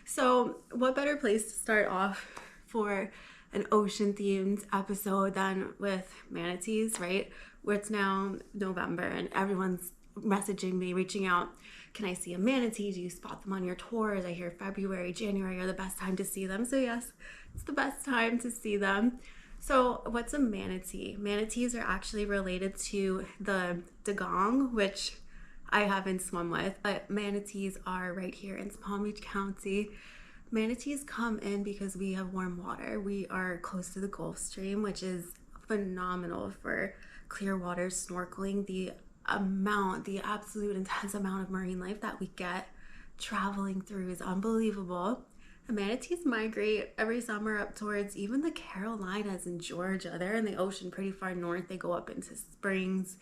So, what better place to start off for an ocean themed episode than with manatees, right? Where it's now November and everyone's messaging me, reaching out. Can I see a manatee? Do you spot them on your tours? I hear February, January are the best time to see them. So, yes, it's the best time to see them. So, what's a manatee? Manatees are actually related to the dugong, which I haven't swum with, but manatees are right here in Palm Beach County. Manatees come in because we have warm water. We are close to the Gulf Stream, which is phenomenal for clear water snorkeling. The absolute intense amount of marine life that we get traveling through is unbelievable. The manatees migrate every summer up towards even the Carolinas and Georgia. They're in the ocean pretty far north. They go up into springs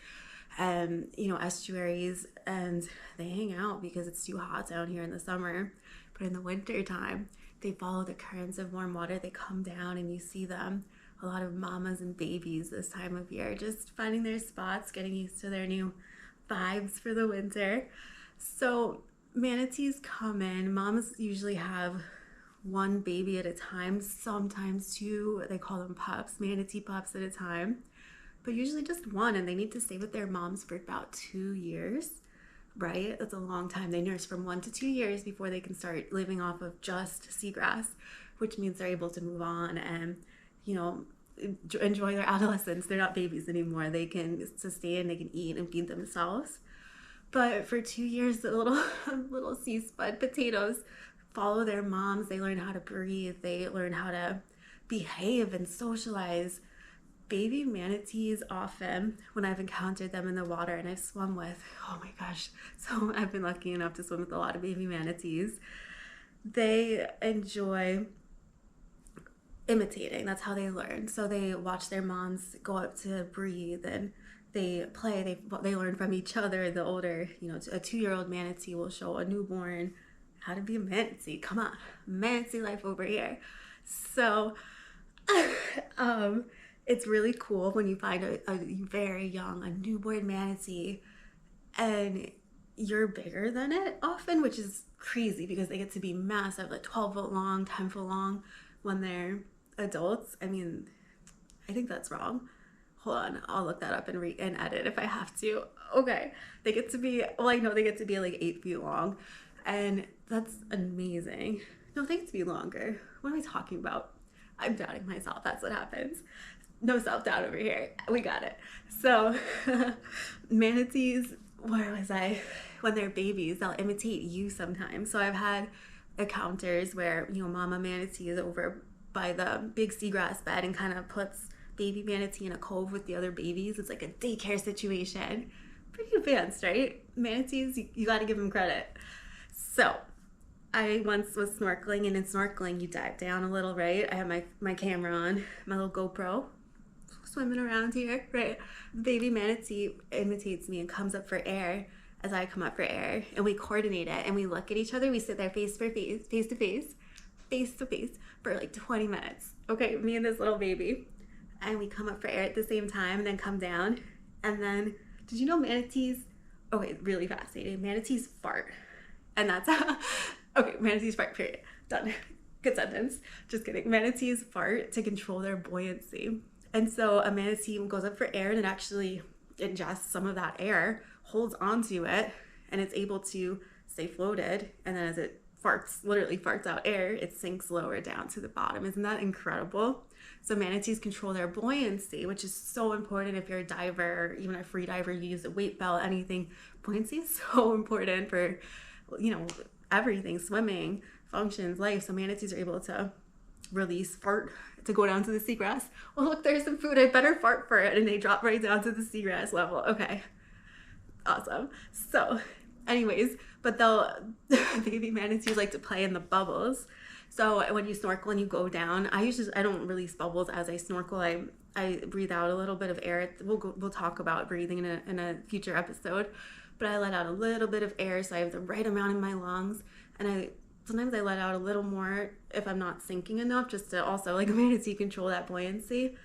and estuaries, and they hang out because it's too hot down here in the summer. But in the winter time, they follow the currents of warm water. They come down and you see them. A lot of mamas and babies this time of year just finding their spots, getting used to their new vibes for the winter. So manatees come in. Mamas usually have one baby at a time, sometimes two. They call them pups, manatee pups at a time, but usually just one, and they need to stay with their moms for about 2 years, right? That's a long time. They nurse from 1 to 2 years before they can start living off of just seagrass, which means they're able to move on and, enjoy their adolescence. They're not babies anymore. They can sustain, they can eat and feed themselves. But for 2 years, the little sea spud potatoes follow their moms. They learn how to breathe. They learn how to behave and socialize. Baby manatees often, when I've encountered them in the water and I've swum with, oh my gosh, so I've been lucky enough to swim with a lot of baby manatees. They enjoy imitating. That's how they learn. So they watch their moms go up to breathe and they play. They learn from each other. The older, a 2-year-old manatee will show a newborn how to be a manatee. Come on, manatee life over here. So, it's really cool when you find a very young, a newborn manatee, and you're bigger than it often, which is crazy because they get to be massive, like 12 foot long, 10 foot long when they're adults. I mean, I think that's wrong. Hold on, I'll look that up and and edit if I have to. Okay, they get to be, well, I know they get to be like 8 feet long, and that's amazing. No, they get to be longer. What am I talking about? I'm doubting myself. That's what happens. No self-doubt over here. We got it. So manatees, where was I? When they're babies, they'll imitate you sometimes. So I've had encounters where, mama manatee is over by the big seagrass bed and kind of puts baby manatee in a cove with the other babies. It's like a daycare situation. Pretty advanced, right? Manatees, you got to give them credit. So I once was snorkeling, and in snorkeling, you dive down a little, right? I have my camera on, my little GoPro, swimming around here, right? Baby manatee imitates me and comes up for air as I come up for air, and we coordinate it, and we look at each other. We sit there face to face for like 20 minutes. Okay, me and this little baby, and we come up for air at the same time, and then come down. And then, did you know manatees? Okay, really fascinating. Manatees fart, and that's how. Okay, manatees fart. Period. Done. Good sentence. Just kidding. Manatees fart to control their buoyancy. And so a manatee goes up for air and it actually ingests some of that air, holds onto it, and it's able to stay floated. And then as it literally farts out air, it sinks lower down to the bottom. Isn't that incredible? So manatees control their buoyancy, which is so important if you're a diver, or even a free diver, you use a weight belt, anything. Buoyancy is so important for, everything, swimming, functions, life. So manatees are able to release fart to go down to the seagrass. Oh, look, there's some food. I better fart for it. And they drop right down to the seagrass level. Okay. Awesome. So anyways, but baby manatees like to play in the bubbles. So when you snorkel and you go down, I don't release bubbles as I snorkel. I breathe out a little bit of air. We'll talk about breathing in a future episode, but I let out a little bit of air so I have the right amount in my lungs, and sometimes I let out a little more if I'm not sinking enough, just to also, like a manatee, control that buoyancy.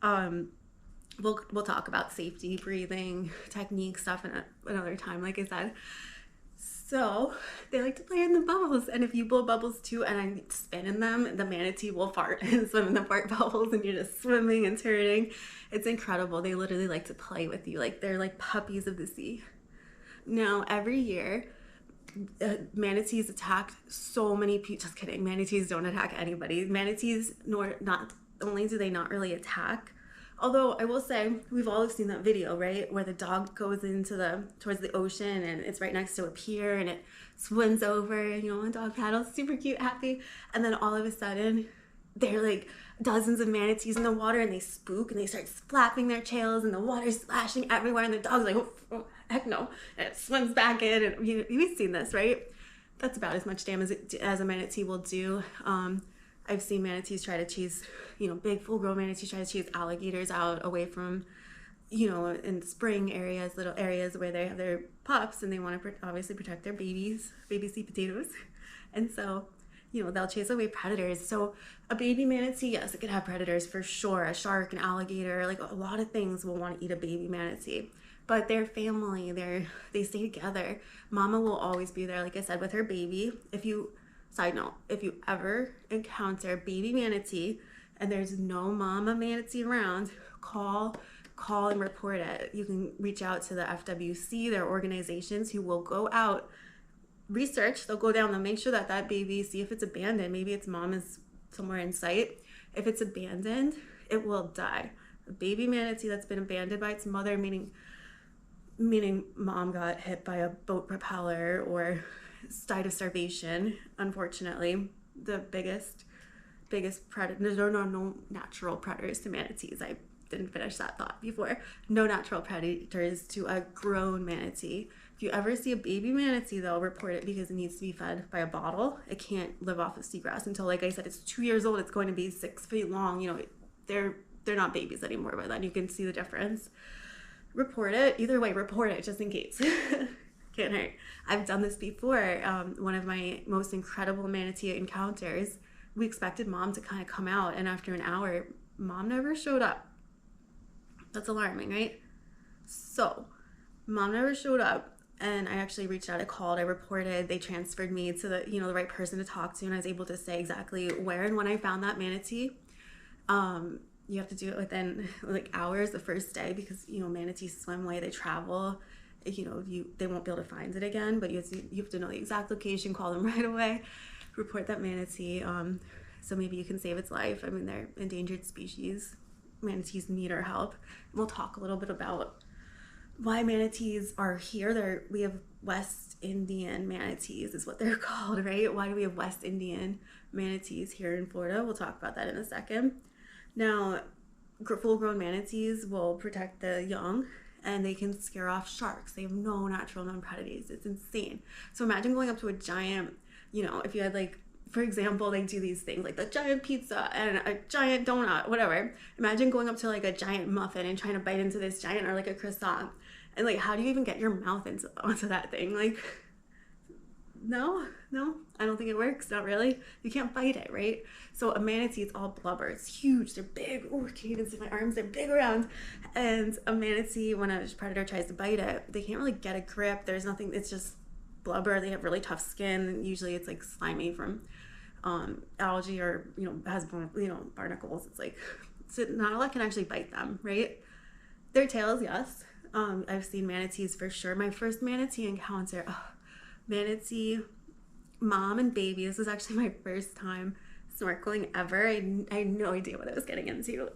We'll talk about safety breathing technique stuff another time, like I said. So they like to play in the bubbles, and if you blow bubbles too and I spin in them, the manatee will fart and swim in the fart bubbles, and you're just swimming and turning. It's incredible. They literally like to play with you, like they're like puppies of the sea. Now, every year, manatees attack so many people. Just kidding. Manatees don't attack anybody. Manatees, nor not only do they not really attack, although I will say we've all seen that video, right, where the dog goes towards the ocean and it's right next to a pier and it swims over, and a dog paddles, super cute, happy, and then all of a sudden there are like dozens of manatees in the water, and they spook and they start flapping their tails and the water's splashing everywhere, and the dog's like, oh heck no, and it swims back in, and you've seen this, right? That's about as much damage as a manatee will do. I've seen manatees try to chase, big full-grown manatees try to chase alligators out away from, in spring areas, little areas where they have their pups, and they want to obviously protect their baby sweet potatoes. And so, they'll chase away predators. So a baby manatee, yes, it could have predators for sure. A shark, an alligator, like a lot of things will want to eat a baby manatee. But their family, they stay together. Mama will always be there, like I said, with her baby. Side note, if you ever encounter baby manatee and there's no mama manatee around, call and report it. You can reach out to the FWC, their organizations who will go out, research, they'll go down, they'll make sure that baby, see if it's abandoned. Maybe its mom is somewhere in sight. If it's abandoned, it will die. A baby manatee that's been abandoned by its mother, meaning mom got hit by a boat propeller or died of starvation. Unfortunately, the biggest predator, there's no natural predators to manatees. I didn't finish that thought before. No natural predators to a grown manatee. If you ever see a baby manatee, though, report it, because it needs to be fed by a bottle. It can't live off of seagrass until, like I said, it's 2 years old. It's going to be 6 feet long. They're not babies anymore by then. You can see the difference. Report it. Either way, report it, just in case. Can't hurt. I've done this before. One of my most incredible manatee encounters, we expected mom to kind of come out, and after an hour, mom never showed up. That's alarming, right? So, mom never showed up, and I actually reached out, I called, I reported, they transferred me to the right person to talk to, and I was able to say exactly where and when I found that manatee. You have to do it within like hours the first day, because manatees swim away, they travel. They won't be able to find it again, but you have to know the exact location, call them right away, report that manatee, so maybe you can save its life. I mean, they're endangered species. Manatees need our help. We'll talk a little bit about why manatees are here. We have West Indian manatees is what they're called, right? Why do we have West Indian manatees here in Florida? We'll talk about that in a second. Now, full-grown manatees will protect the young, and they can scare off sharks. They have no natural known predators. It's insane. So imagine going up to a giant, if you had for example, they do these things like the giant pizza and a giant donut, whatever. Imagine going up to a giant muffin and trying to bite into this giant, or a croissant. And how do you even get your mouth onto that thing? No, I don't think it works. Not really. You can't bite it, right? So a manatee, it's all blubber. It's huge. They're big. Oh, I can't even see my arms. They're big around. And a manatee, when a predator tries to bite it, they can't really get a grip. There's nothing. It's just blubber. They have really tough skin. Usually it's slimy from algae, or has barnacles. So not a lot can actually bite them, right? Their tails, yes. I've seen manatees for sure. My first manatee encounter, manatee mom and baby. This was actually my first time snorkeling ever. I had no idea what I was getting into.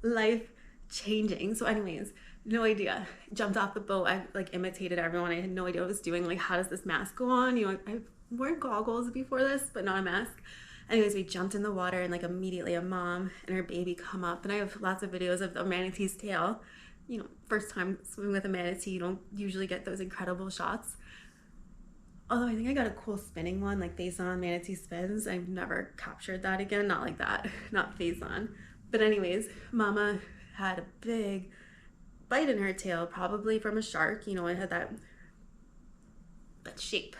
Life changing. So anyways, no idea. Jumped off the boat. I imitated everyone. I had no idea what I was doing. How does this mask go on? I've worn goggles before this, but not a mask. Anyways, we jumped in the water, and immediately a mom and her baby come up, and I have lots of videos of the manatee's tail. First time swimming with a manatee, you don't usually get those incredible shots. Although I think I got a cool spinning one, face on manatee spins. I've never captured that again, not like that, not face on. But anyways, mama had a big bite in her tail, probably from a shark. It had that shape,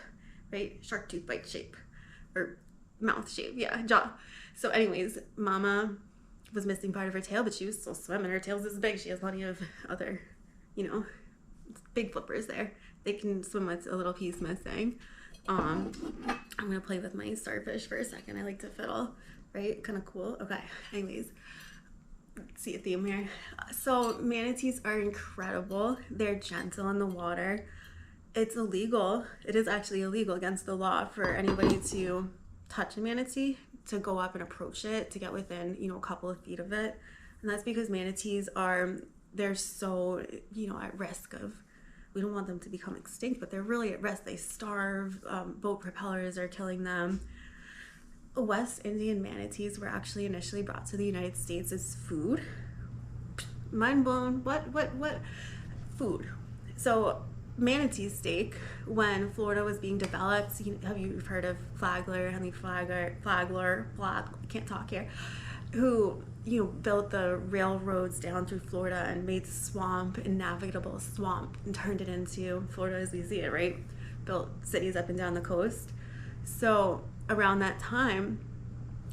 right? Shark tooth bite shape, or mouth shape, yeah, jaw. So anyways, mama was missing part of her tail, but she was still swimming. Her tail's this big. She has plenty of other, big flippers there. They can swim with a little piece missing. I'm gonna play with my starfish for a second. I like to fiddle, right? Kind of cool. Okay, anyways, see a theme here. So manatees are incredible. They're gentle in the water. It's illegal. It is actually illegal against the law for anybody to touch a manatee, to go up and approach it, to get within, a couple of feet of it. And that's because manatees they're so, at risk of, we don't want them to become extinct, but they're really at risk. They starve. Boat propellers are killing them. West Indian manatees were actually initially brought to the United States as food. Mind blown. What? Food. So manatee steak, when Florida was being developed, have you heard of Henry Flagler, I can't talk here, who built the railroads down through Florida and made swamp a navigable swamp and turned it into Florida as we see it, right? Built cities up and down the coast. So around that time,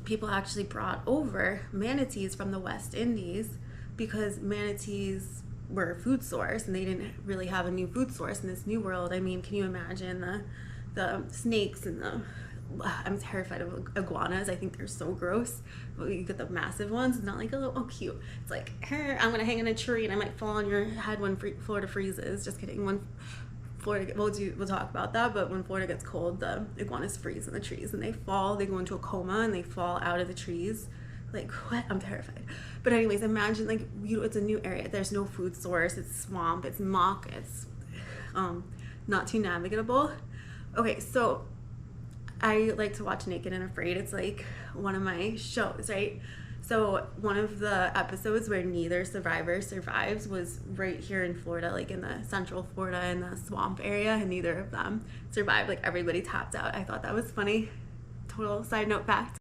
people actually brought over manatees from the West Indies because manatees were a food source, and they didn't really have a new food source in this new world. I mean, can you imagine the snakes and I'm terrified of iguanas. I think they're so gross. You get the massive ones. It's not like cute. It's like, I'm gonna hang in a tree and I might fall on your head when Florida freezes. Just kidding. When Florida, we'll talk about that. But when Florida gets cold, the iguanas freeze in the trees and they fall. They go into a coma and they fall out of the trees. Like, what? I'm terrified. But anyways, imagine it's a new area. There's no food source. It's swamp. It's muck. It's not too navigable. Okay, so I like to watch Naked and Afraid. It's like one of my shows, right? So one of the episodes where neither survivor survives was right here in Florida, like in the central Florida in the swamp area, and neither of them survived. Like everybody tapped out. I thought that was funny. Total side note fact.